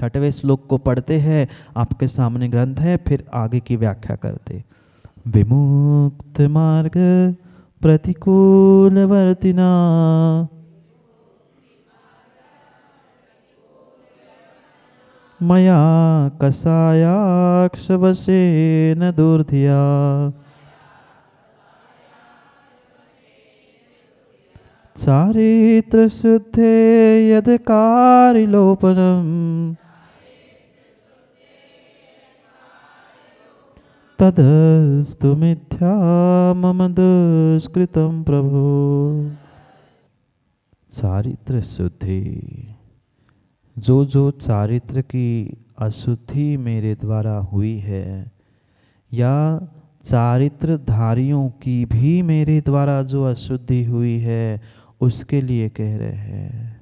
6वें श्लोक को पढ़ते हैं, आपके सामने ग्रंथ है, फिर आगे की व्याख्या करते। विमुक्त मार्ग प्रतिकूलवर्तिना मया कसायाक्षवशेन दूर्धिया चारित्र शुद्धे यद कारिलोपनम तदस्तु मिथ्या मम दुष्कृतम प्रभु। चारित्र शुद्धि, जो चारित्र की अशुद्धि मेरे द्वारा हुई है या चारित्रधारियों की भी मेरे द्वारा जो अशुद्धि हुई है, उसके लिए कह रहे हैं।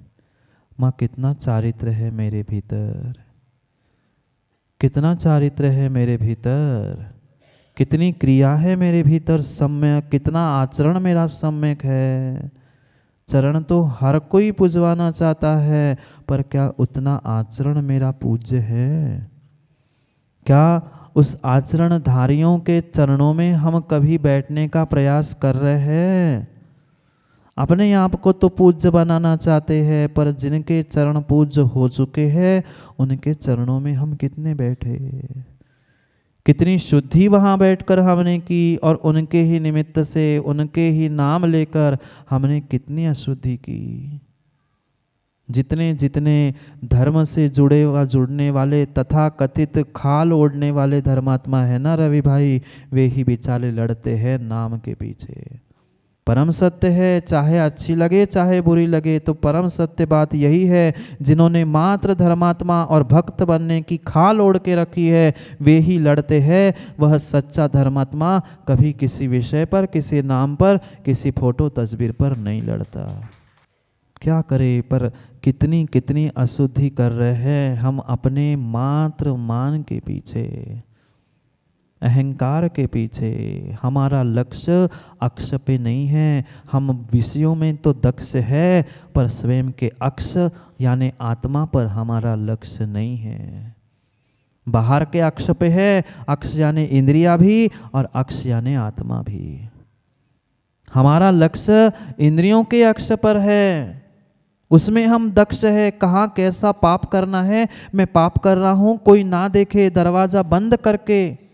माँ कितना चारित्र है मेरे भीतर, कितना चारित्र है मेरे भीतर, कितनी क्रिया है मेरे भीतर सम्यक, कितना आचरण मेरा सम्यक है। चरण तो हर कोई पूजवाना चाहता है, पर क्या उतना आचरण मेरा पूज्य है? क्या उस आचरणधारियों के चरणों में हम कभी बैठने का प्रयास कर रहे हैं? अपने आप को तो पूज्य बनाना चाहते हैं, पर जिनके चरण पूज्य हो चुके हैं उनके चरणों में हम कितने बैठे, कितनी शुद्धि वहाँ बैठकर हमने की, और उनके ही निमित्त से, उनके ही नाम लेकर हमने कितनी अशुद्धि की। जितने जितने धर्म से जुड़ने वाले तथा कथित खाल ओढ़ने वाले धर्मात्मा है ना रवि भाई, वे ही बेचारे लड़ते हैं नाम के पीछे। परम सत्य है, चाहे अच्छी लगे चाहे बुरी लगे, तो परम सत्य बात यही है, जिन्होंने मात्र धर्मात्मा और भक्त बनने की खाल ओढ़ के रखी है वे ही लड़ते हैं। वह सच्चा धर्मात्मा कभी किसी विषय पर, किसी नाम पर, किसी फोटो तस्वीर पर नहीं लड़ता। क्या करे, पर कितनी कितनी अशुद्धि कर रहे हैं हम अपने मात्र मान के पीछे, अहंकार के पीछे। हमारा लक्ष्य अक्ष पे नहीं है। हम विषयों में तो दक्ष है, पर स्वयं के अक्ष यानी आत्मा पर हमारा लक्ष्य नहीं है। बाहर के अक्ष पे है, अक्ष यानी इंद्रिया भी और अक्ष यानी आत्मा भी। हमारा लक्ष्य इंद्रियों के अक्ष पर है, उसमें हम दक्ष है। कहाँ कैसा पाप करना है, मैं पाप कर रहा हूं, कोई ना देखे, दरवाजा बंद करके।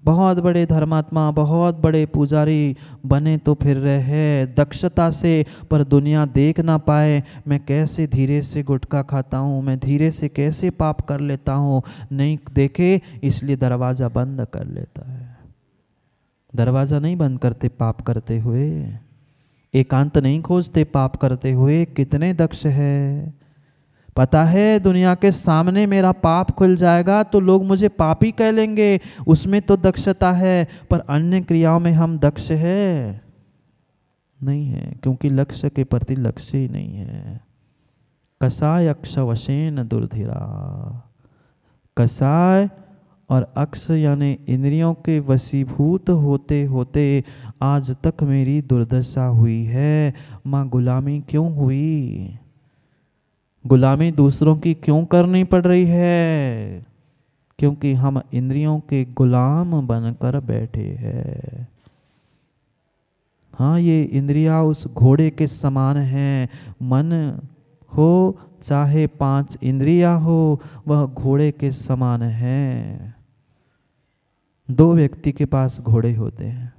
बहुत बड़े धर्मात्मा, बहुत बड़े पुजारी बने तो फिर रहे हैं दक्षता से, पर दुनिया देख ना पाए मैं कैसे धीरे से गुटखा खाता हूँ, मैं धीरे से कैसे पाप कर लेता हूँ, नहीं देखे इसलिए दरवाज़ा बंद कर लेता है। दरवाज़ा नहीं बंद करते पाप करते हुए, एकांत नहीं खोजते पाप करते हुए। कितने दक्ष है, पता है दुनिया के सामने मेरा पाप खुल जाएगा तो लोग मुझे पापी कह लेंगे, उसमें तो दक्षता है, पर अन्य क्रियाओं में हम दक्ष है नहीं है, क्योंकि लक्ष्य के प्रति लक्ष्य ही नहीं है। कसाय अक्षवशेन दुर्धिरा, कसाय और अक्ष यानी इंद्रियों के वशीभूत होते होते आज तक मेरी दुर्दशा हुई है। माँ गुलामी क्यों हुई, गुलामी दूसरों की क्यों करनी पड़ रही है? क्योंकि हम इंद्रियों के गुलाम बनकर बैठे हैं। हाँ, ये इंद्रियां उस घोड़े के समान हैं। मन हो चाहे 5 इंद्रियां हो, वह घोड़े के समान है। 2 व्यक्ति के पास घोड़े होते हैं।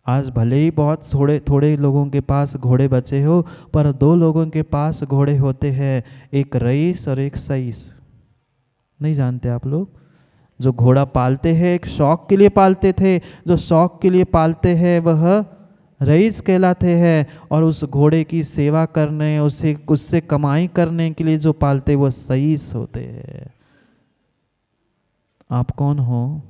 आज भले ही बहुत थोड़े लोगों के पास घोड़े बचे हो, पर 2 लोगों के पास घोड़े होते हैं, एक रईस और एक सईस। नहीं जानते आप लोग? जो घोड़ा पालते हैं एक शौक के लिए पालते थे, जो शौक के लिए पालते हैं वह रईस कहलाते हैं, और उस घोड़े की सेवा करने, उससे कमाई करने के लिए जो पालते वो सईस होते हैं। आप कौन हो?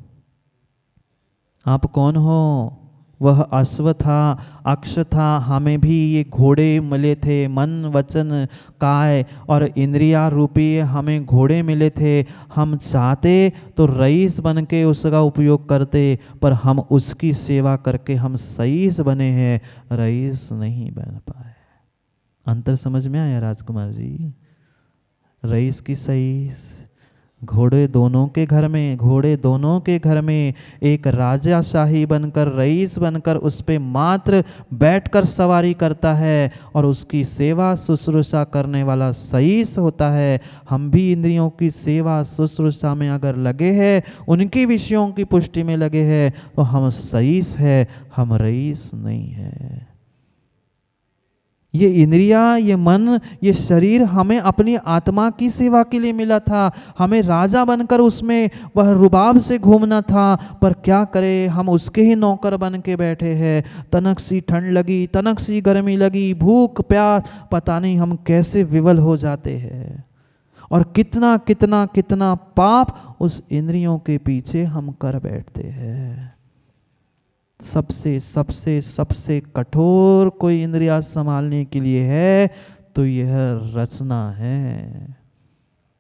आप कौन हो? वह अश्व था, अक्ष था, हमें भी ये घोड़े मिले थे, मन वचन काय और इंद्रिया रूपी हमें घोड़े मिले थे। हम चाहते तो रईस बन के उसका उपयोग करते, पर हम उसकी सेवा करके हम सईस बने हैं, रईस नहीं बन पाए। अंतर समझ में आया राजकुमार जी? रईस की सईस, घोड़े दोनों के घर में, घोड़े दोनों के घर में, एक राजाशाही बनकर, रईस बनकर उस पे मात्र बैठकर सवारी करता है और उसकी सेवा शुश्रूषा करने वाला सईस होता है। हम भी इंद्रियों की सेवा शुश्रूषा में अगर लगे हैं, उनके विषयों की पुष्टि में लगे हैं, तो हम सईस है, हम रईस नहीं है। ये इंद्रिया, ये मन, ये शरीर हमें अपनी आत्मा की सेवा के लिए मिला था। हमें राजा बनकर उसमें वह रुबाब से घूमना था, पर क्या करें, हम उसके ही नौकर बन के बैठे हैं। तनक सी ठंड लगी, तनक सी गर्मी लगी, भूख प्यास, पता नहीं हम कैसे विवल हो जाते हैं। और कितना कितना कितना पाप उस इंद्रियों के पीछे हम कर बैठते हैं। सबसे सबसे सबसे कठोर कोई इंद्रिया संभालने के लिए है तो यह रचना है।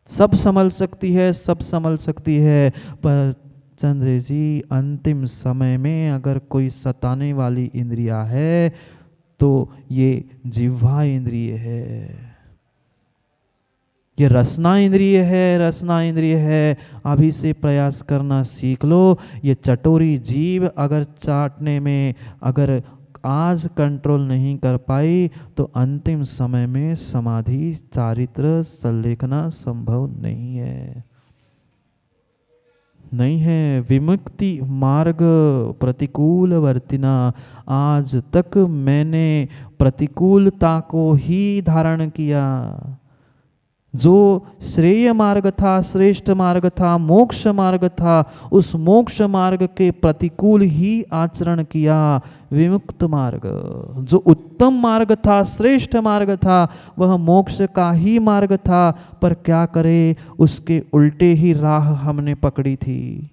सब संभल सकती है, सब संभल सकती है, पर चंद्र जी अंतिम समय में अगर कोई सताने वाली इंद्रिया है तो ये जिह्वा इंद्रिय है, ये रसना इंद्रिय है, रसना इंद्रिय है। अभी से प्रयास करना सीख लो। ये चटोरी जीभ अगर चाटने में अगर आज कंट्रोल नहीं कर पाई तो अंतिम समय में समाधि चारित्र संलेखना संभव नहीं है, नहीं है। विमुक्ति मार्ग प्रतिकूल वर्तिना, आज तक मैंने प्रतिकूलता को ही धारण किया। जो श्रेय मार्ग था, श्रेष्ठ मार्ग था, मोक्ष मार्ग था, उस मोक्ष मार्ग के प्रतिकूल ही आचरण किया। विमुक्त मार्ग जो उत्तम मार्ग था, श्रेष्ठ मार्ग था, वह मोक्ष का ही मार्ग था, पर क्या करे, उसके उल्टे ही राह हमने पकड़ी थी।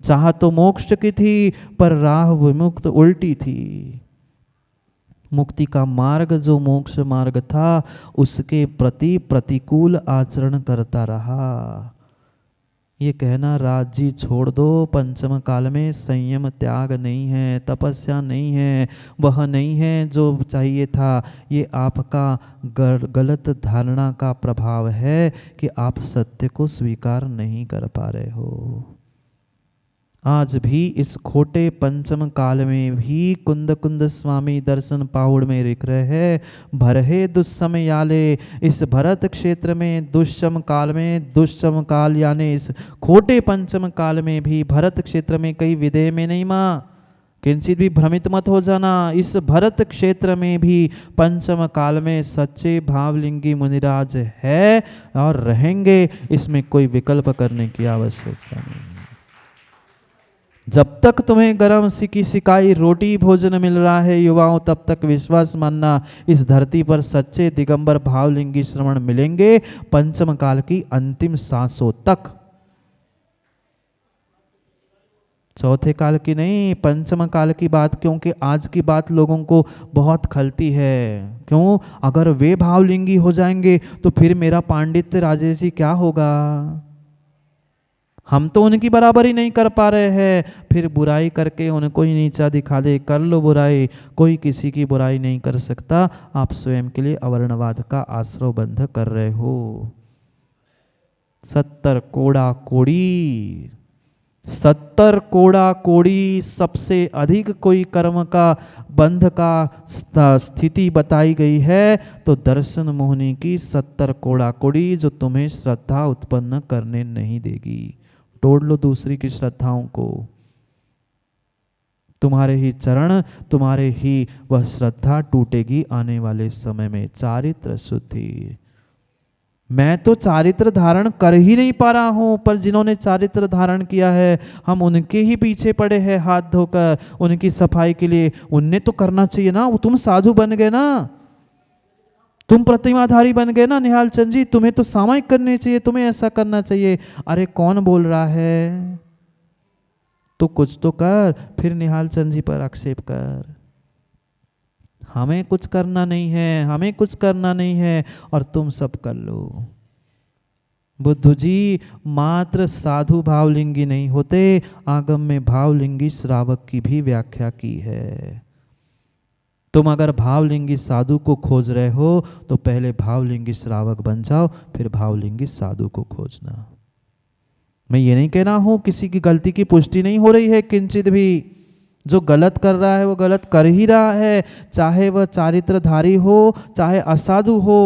चाह तो मोक्ष की थी, पर राह विमुक्त उल्टी थी। मुक्ति का मार्ग जो मोक्ष मार्ग था, उसके प्रति प्रतिकूल आचरण करता रहा। ये कहना राज्य छोड़ दो, पंचम काल में संयम त्याग नहीं है, तपस्या नहीं है, वह नहीं है जो चाहिए था। ये आपका गलत धारणा का प्रभाव है कि आप सत्य को स्वीकार नहीं कर पा रहे हो। आज भी इस खोटे पंचम काल में भी कुंद कुंद स्वामी दर्शन पाहुड़ में लिख रहे हैं, भरहे दुस्सम याले। इस भरत क्षेत्र में दुष्सम काल में, दुष्सम काल यानी इस खोटे पंचम काल में भी, भरत क्षेत्र में कई विदेह में नहीं माँ, किंचित भी भ्रमित मत हो जाना। इस भरत क्षेत्र में भी पंचम काल में सच्चे भावलिंगी मुनिराज है और रहेंगे, इसमें कोई विकल्प करने की आवश्यकता नहीं। जब तक तुम्हें गरम सिकी सिकाई रोटी भोजन मिल रहा है युवाओं, तब तक विश्वास मानना इस धरती पर सच्चे दिगंबर भावलिंगी श्रवण मिलेंगे पंचम काल की अंतिम सांसों तक। चौथे काल की नहीं, पंचम काल की बात, क्योंकि आज की बात लोगों को बहुत खलती है। क्यों? अगर वे भावलिंगी हो जाएंगे तो फिर मेरा पांडित्य राजेश जी क्या होगा? हम तो उनकी बराबरी नहीं कर पा रहे हैं, फिर बुराई करके उनको ही नीचा दिखा दे। कर लो बुराई, कोई किसी की बुराई नहीं कर सकता। आप स्वयं के लिए अवर्णवाद का आश्रय बंध कर रहे हो। 70 कोड़ा कोड़ी, 70 कोड़ा कोड़ी, सबसे अधिक कोई कर्म का बंध का स्थिति बताई गई है तो दर्शन मोहिनी की 70 कोड़ा कोड़ी, जो तुम्हें श्रद्धा उत्पन्न करने नहीं देगी। तोड़ लो दूसरी की श्रद्धाओं को, तुम्हारे ही चरण, तुम्हारे ही वह श्रद्धा टूटेगी आने वाले समय में। चारित्र शुद्धि, मैं तो चारित्र धारण कर ही नहीं पा रहा हूं, पर जिन्होंने चारित्र धारण किया है हम उनके ही पीछे पड़े हैं हाथ धोकर उनकी सफाई के लिए। उनने तो करना चाहिए ना, वो तुम साधु बन गए ना, तुम प्रतिमाधारी बन गए ना निहाल चंद जी, तुम्हें तो सामायिक करने चाहिए, तुम्हें ऐसा करना चाहिए। अरे कौन बोल रहा है? तो कुछ तो कर, फिर निहाल चंद जी पर आक्षेप कर। हमें कुछ करना नहीं है, हमें कुछ करना नहीं है और तुम सब कर लो। बुद्ध जी मात्र साधु भावलिंगी नहीं होते, आगम में भावलिंगी श्रावक की भी व्याख्या की है। तुम अगर भावलिंगी साधु को खोज रहे हो तो पहले भावलिंगी श्रावक बन जाओ, फिर भावलिंगी साधु को खोजना। मैं ये नहीं कह रहा हूं, किसी की गलती की पुष्टि नहीं हो रही है किंचित भी। जो गलत कर रहा है वो गलत कर ही रहा है, चाहे वह चारित्रधारी हो चाहे असाधु हो,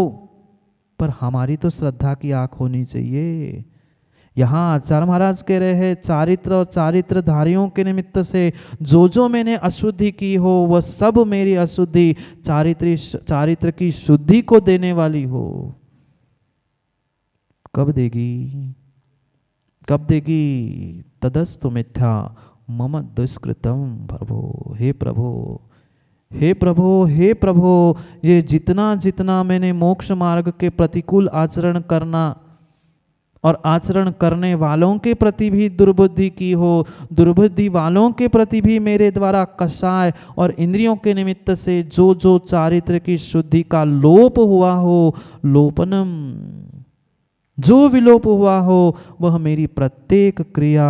पर हमारी तो श्रद्धा की आंख होनी चाहिए। यहाँ आचार्य महाराज कह रहे हैं चारित्र और चारित्रधारियों के निमित्त से जो जो मैंने अशुद्धि की हो वह सब मेरी अशुद्धि चारित्र की शुद्धि को देने वाली हो। कब देगी, कब देगी? तदस्तु मिथ्या मम दुष्कृतम प्रभो। हे प्रभो, हे प्रभो, हे प्रभो, ये जितना जितना मैंने मोक्ष मार्ग के प्रतिकूल आचरण करना और आचरण करने वालों के प्रति भी दुर्बुद्धि की हो, दुर्बुद्धि वालों के प्रति भी मेरे द्वारा कषाय और इंद्रियों के निमित्त से जो जो चारित्र की शुद्धि का लोप हुआ हो, लोपनम, जो विलोप हुआ हो, वह मेरी प्रत्येक क्रिया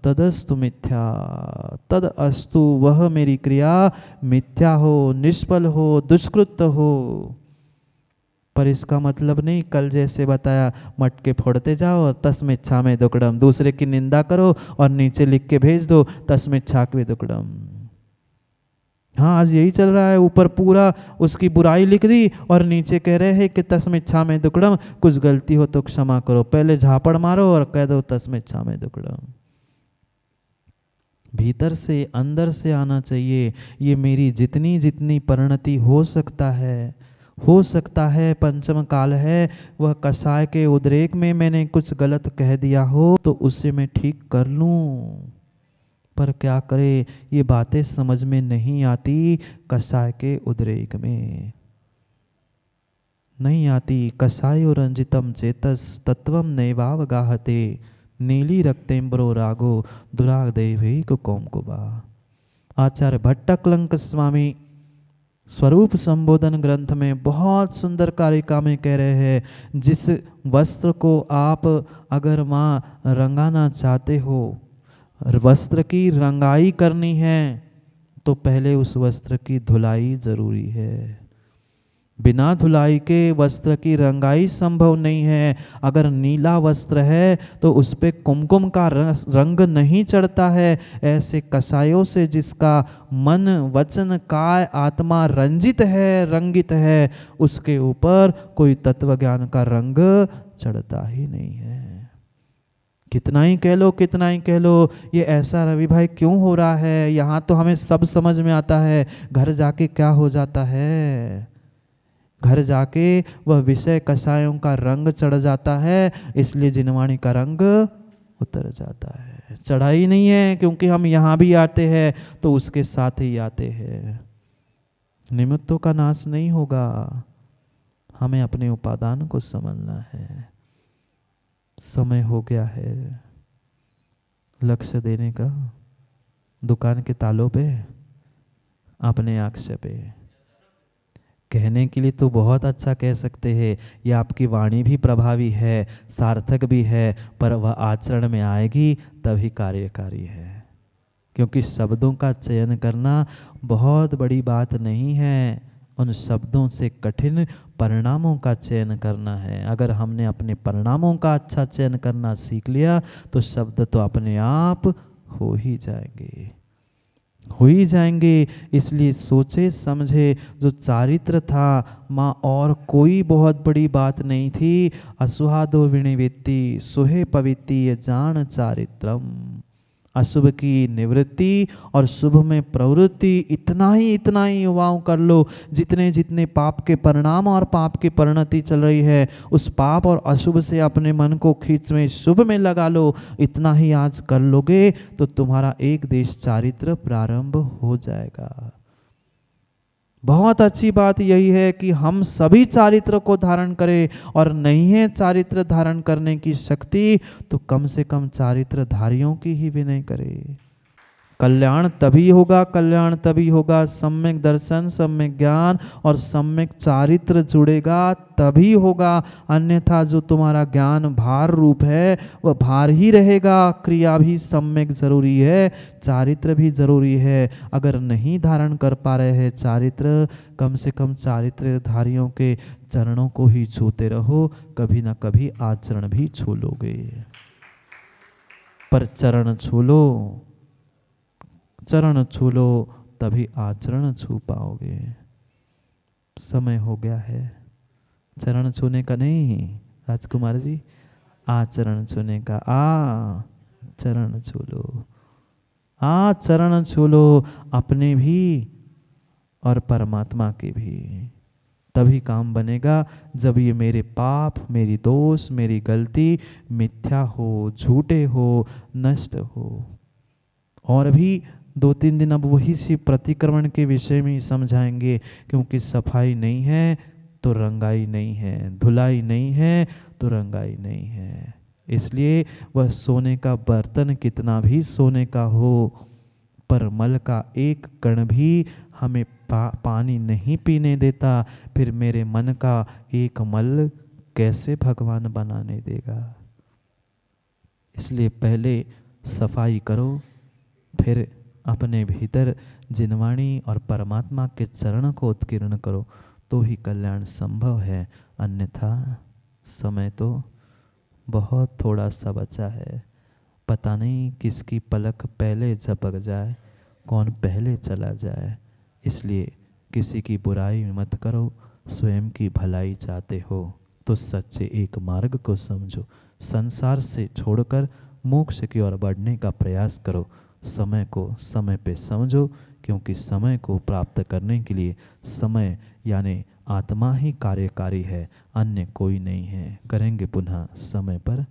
तदस्तु मिथ्या, तद अस्तु, वह मेरी क्रिया मिथ्या हो, निष्फल हो, दुष्कृत हो। पर इसका मतलब नहीं कल जैसे बताया मटके फोड़ते जाओ और तस्मिच्छा में दुक्कड़म, दूसरे की निंदा करो और नीचे लिख के भेज दो तस्मिच्छा में दुक्कड़म। हाँ, आज यही चल रहा है, ऊपर पूरा उसकी बुराई लिख दी और नीचे कह रहे हैं कि तस्मिच्छा में दुक्कड़म, कुछ गलती हो तो क्षमा करो। पहले झापड़ मारो और कह दो तस्मिच्छा में दुक्कड़म। भीतर से अंदर से आना चाहिए। ये मेरी जितनी जितनी परिणति हो सकता है, पंचम काल है, वह कसाय के उद्रेक में मैंने कुछ गलत कह दिया हो तो उसे मैं ठीक कर लूं। पर क्या करे, ये बातें समझ में नहीं आती कसाय के उद्रेक में, नहीं आती। कसायो रंजितम चेतस तत्वम नैवावगाहते, नीली रक्तेम्बरो रागो दुरागदैवी कोमकुबा। आचार्य भट्टकलंक स्वामी स्वरूप संबोधन ग्रंथ में बहुत सुंदर कारिका में कह रहे हैं, जिस वस्त्र को आप अगर माँ रंगाना चाहते हो, वस्त्र की रंगाई करनी है तो पहले उस वस्त्र की धुलाई जरूरी है। बिना धुलाई के वस्त्र की रंगाई संभव नहीं है। अगर नीला वस्त्र है तो उस पे कुमकुम का रंग नहीं चढ़ता है। ऐसे कसायों से जिसका मन वचन काय आत्मा रंजित है, रंगित है, उसके ऊपर कोई तत्व ज्ञान का रंग चढ़ता ही नहीं है। कितना ही कह लो, कितना ही कह लो, ये ऐसा रवि भाई क्यों हो रहा है, यहाँ तो हमें सब समझ में आता है, घर जाके क्या हो जाता है, घर जाके वह विषय कसायों का रंग चढ़ जाता है, इसलिए जिनवाणी का रंग उतर जाता है। चढ़ा ही नहीं है, क्योंकि हम यहाँ भी आते हैं तो उसके साथ ही आते हैं। निमित्तों का नाश नहीं होगा, हमें अपने उपादान को समझना है। समय हो गया है लक्ष्य देने का, दुकान के तालों पे, अपने अक्ष पे। कहने के लिए तो बहुत अच्छा कह सकते हैं, ये आपकी वाणी भी प्रभावी है, सार्थक भी है, पर वह आचरण में आएगी तभी कार्यकारी है। क्योंकि शब्दों का चयन करना बहुत बड़ी बात नहीं है, उन शब्दों से कठिन परिणामों का चयन करना है। अगर हमने अपने परिणामों का अच्छा चयन करना सीख लिया तो शब्द तो अपने आप हो ही जाएंगे, हो ही जाएंगे। इसलिए सोचे समझे जो चारित्र था माँ, और कोई बहुत बड़ी बात नहीं थी। असुहादो विनिवृत्ति सुहे पवित्ति ये जान चारित्रम। अशुभ की निवृत्ति और शुभ में प्रवृत्ति, इतना ही युवाओं कर लो। जितने जितने पाप के परिणाम और पाप की परिणति चल रही है, उस पाप और अशुभ से अपने मन को खींच में शुभ में लगा लो। इतना ही आज कर लोगे तो तुम्हारा एक देश चारित्र प्रारंभ हो जाएगा। बहुत अच्छी बात यही है कि हम सभी चारित्र को धारण करें, और नहीं है चारित्र धारण करने की शक्ति तो कम से कम चारित्र धारियों की ही विनय करें। कल्याण तभी होगा सम्यक दर्शन, सम्यक ज्ञान और सम्यक चारित्र जुड़ेगा तभी होगा। अन्यथा जो तुम्हारा ज्ञान भार रूप है वह भार ही रहेगा। क्रिया भी सम्यक जरूरी है, चारित्र भी जरूरी है। अगर नहीं धारण कर पा रहे हैं चारित्र, कम से कम चारित्रधारियों के चरणों को ही छूते रहो, कभी ना कभी आचरण भी छू लोगे। पर चरण छू लो, चरण छू लो तभी आचरण छू पाओगे। समय हो गया है चरण छूने का नहीं राजकुमार जी, आचरण छूने का। चरण छू लो, चरण छू लो, अपने भी और परमात्मा के भी। तभी काम बनेगा जब ये मेरे पाप, मेरी दोष, मेरी गलती मिथ्या हो, झूठे हो, नष्ट हो। और भी 2-3 दिन अब वही सी प्रतिक्रमण के विषय में ही समझाएंगे, क्योंकि सफाई नहीं है तो रंगाई नहीं है, धुलाई नहीं है तो रंगाई नहीं है। इसलिए वह सोने का बर्तन कितना भी सोने का हो, पर मल का एक कण भी हमें पानी नहीं पीने देता, फिर मेरे मन का एक मल कैसे भगवान बनाने देगा। इसलिए पहले सफाई करो, फिर अपने भीतर जिनवाणी और परमात्मा के चरण को उत्कीर्ण करो, तो ही कल्याण संभव है। अन्यथा समय तो बहुत थोड़ा सा बचा है, पता नहीं किसकी पलक पहले झपक जाए, कौन पहले चला जाए। इसलिए किसी की बुराई मत करो, स्वयं की भलाई चाहते हो तो सच्चे एक मार्ग को समझो, संसार से छोड़कर मोक्ष की ओर बढ़ने का प्रयास करो। समय को समय पे समझो, क्योंकि समय को प्राप्त करने के लिए समय यानी आत्मा ही कार्यकारी है, अन्य कोई नहीं है। करेंगे पुनः समय पर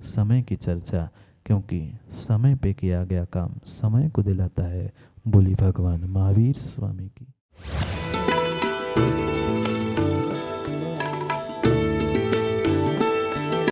समय की चर्चा, क्योंकि समय पे किया गया काम समय को दिलाता है। बोली भगवान महावीर स्वामी की।